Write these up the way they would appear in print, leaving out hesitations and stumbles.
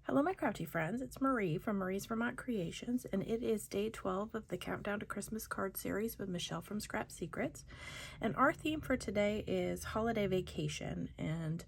Hello my crafty friends, it's Marie from Marie's Vermont Creations, and it is day 12 of the Countdown to Christmas card series with Michelle from Scrap Secrets. And our theme for today is holiday vacation, and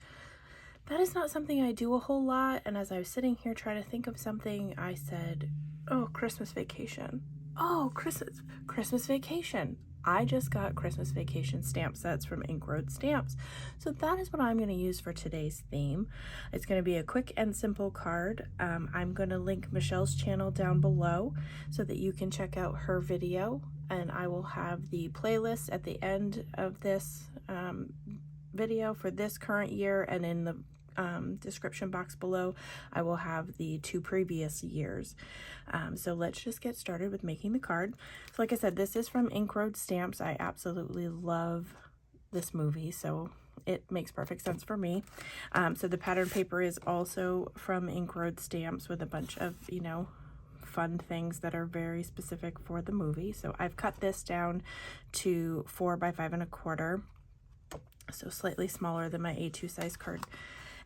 that is not something I do a whole lot. And as I was sitting here trying to think of something, I said, oh, Christmas vacation. Oh, Christmas vacation. I just got Christmas vacation stamp sets from Ink Road Stamps. So that is what I'm going to use for today's theme. It's going to be a quick and simple card. I'm going to link Michelle's channel down below so that you can check out her video, and I will have the playlist at the end of this video for this current year, and in the description box below I will have the 2 previous years. So let's just get started with making the card. So like I said, this is from Ink Road Stamps. I absolutely love this movie, so it makes perfect sense for me. So the pattern paper is also from Ink Road Stamps with a bunch of, you know, fun things that are very specific for the movie. So I've cut this down to 4 by 5 1/4, so slightly smaller than my A2 size card.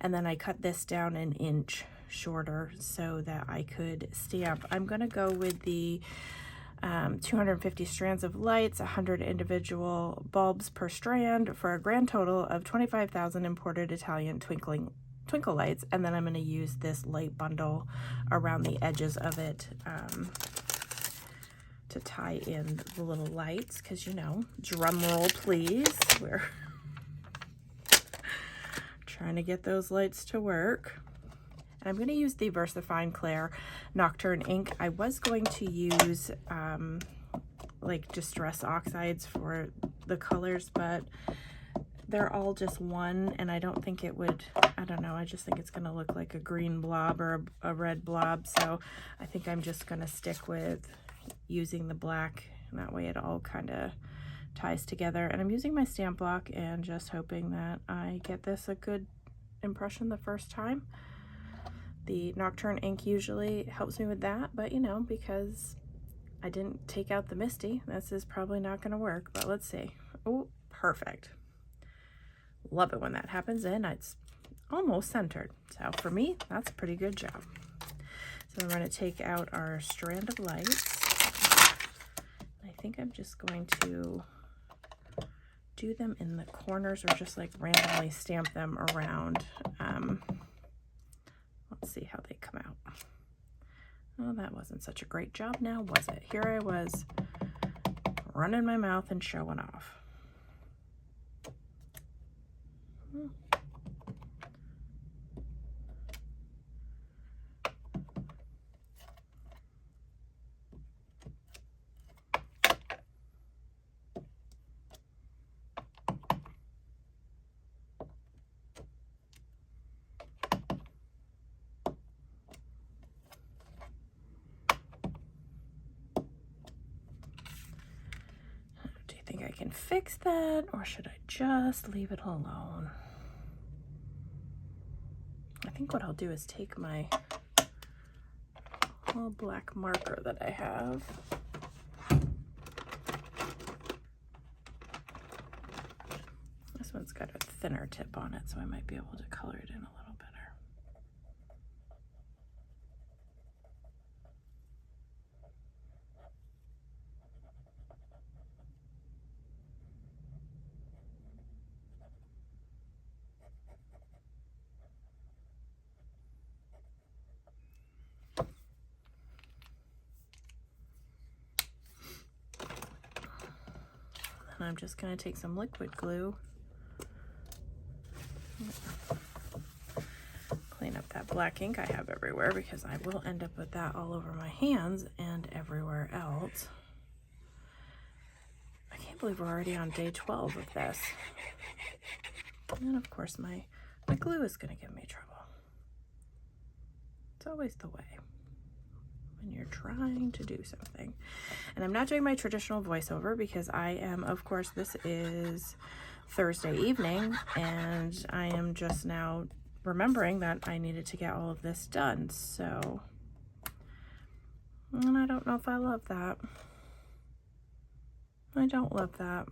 And then I cut this down 1 inch shorter so that I could stamp. I'm going to go with the 250 strands of lights, 100 individual bulbs per strand, for a grand total of 25,000 imported Italian twinkle lights. And then I'm going to use this light bundle around the edges of it to tie in the little lights, because, you know, drum roll please, we're trying to get those lights to work. And I'm going to use the VersaFine Clair Nocturne ink. I was going to use like Distress Oxides for the colors, but they're all just one, and I don't think it would, I don't know, I just think it's going to look like a green blob or a red blob. So I think I'm just going to stick with using the black, and that way it all kind of ties together. And I'm using my stamp block and just hoping that I get this a good impression the first time. The Nocturne ink usually helps me with that, but you know, because I didn't take out the Misty, this is probably not going to work, but let's see. Oh, perfect. Love it when that happens, and it's almost centered. So for me, that's a pretty good job. So we're going to take out our strand of lights. I think I'm just going to do them in the corners, or just like randomly stamp them around. Let's see how they come out. Oh, that wasn't such a great job now, was it? Here I was running my mouth and showing off. I can fix that, or should I just leave it alone? I think what I'll do is take my little black marker that I have, this one's got a thinner tip on it, so I might be able to color it in a little better. And I'm just going to take some liquid glue, clean up that black ink I have everywhere, because I will end up with that all over my hands and everywhere else. I can't believe we're already on day 12 of this. And of course my glue is going to give me trouble. It's always the way when you're trying to do something. And I'm not doing my traditional voiceover because I am, of course, this is Thursday evening, and I am just now remembering that I needed to get all of this done. So, and I don't know if I love that. I don't love that.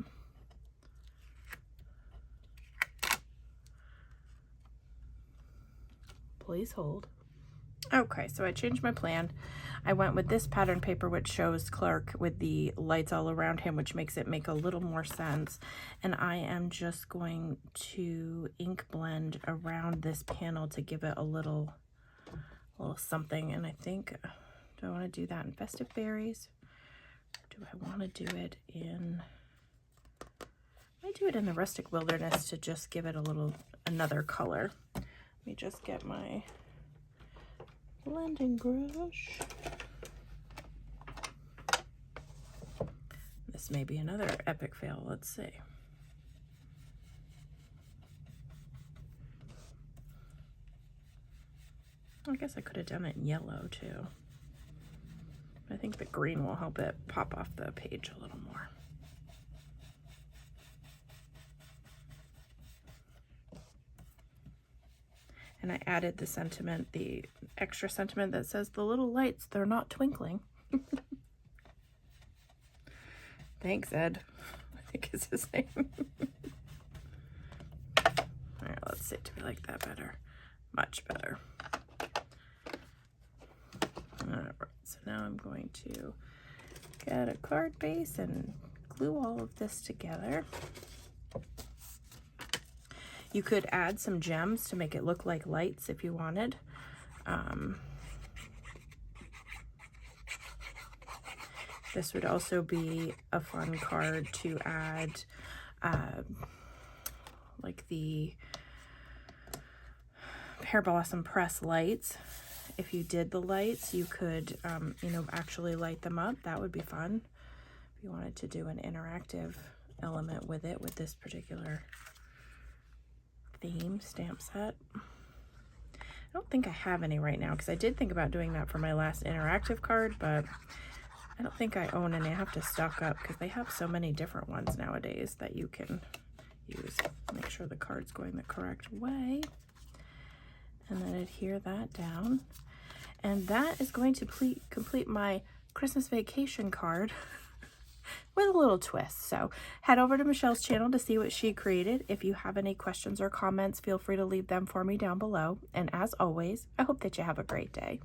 Please hold. Okay, so I changed my plan. I went with this pattern paper, which shows Clark with the lights all around him, which makes it make a little more sense. And I am just going to ink blend around this panel to give it a little something. And I think, do I want to do that in Festive Berries? Do I want to do it in, I do it in the Rustic Wilderness to just give it a little, another color. Let me just get my blending brush. This may be another epic fail. Let's see. I guess I could have done it in yellow too. I think the green will help it pop off the page a little more. And I added the sentiment, the extra sentiment that says the little lights, they're not twinkling. Thanks, Ed. I think is his name. All right, let's see. Do we like that better? Much better. All right, so now I'm going to get a card base and glue all of this together. You could add some gems to make it look like lights if you wanted. This would also be a fun card to add, like the Pear Blossom Press lights. If you did the lights, you could, you know, actually light them up. That would be fun. If you wanted to do an interactive element with it, with this particular theme stamp set. I don't think I have any right now because I did think about doing that for my last interactive card, but I don't think I own any. I have to stock up because they have so many different ones nowadays that you can use. Make sure the card's going the correct way. And then adhere that down. And that is going to complete my Christmas vacation card with a little twist. So head over to Michele's channel to see what she created. If you have any questions or comments, feel free to leave them for me down below. And as always, I hope that you have a great day.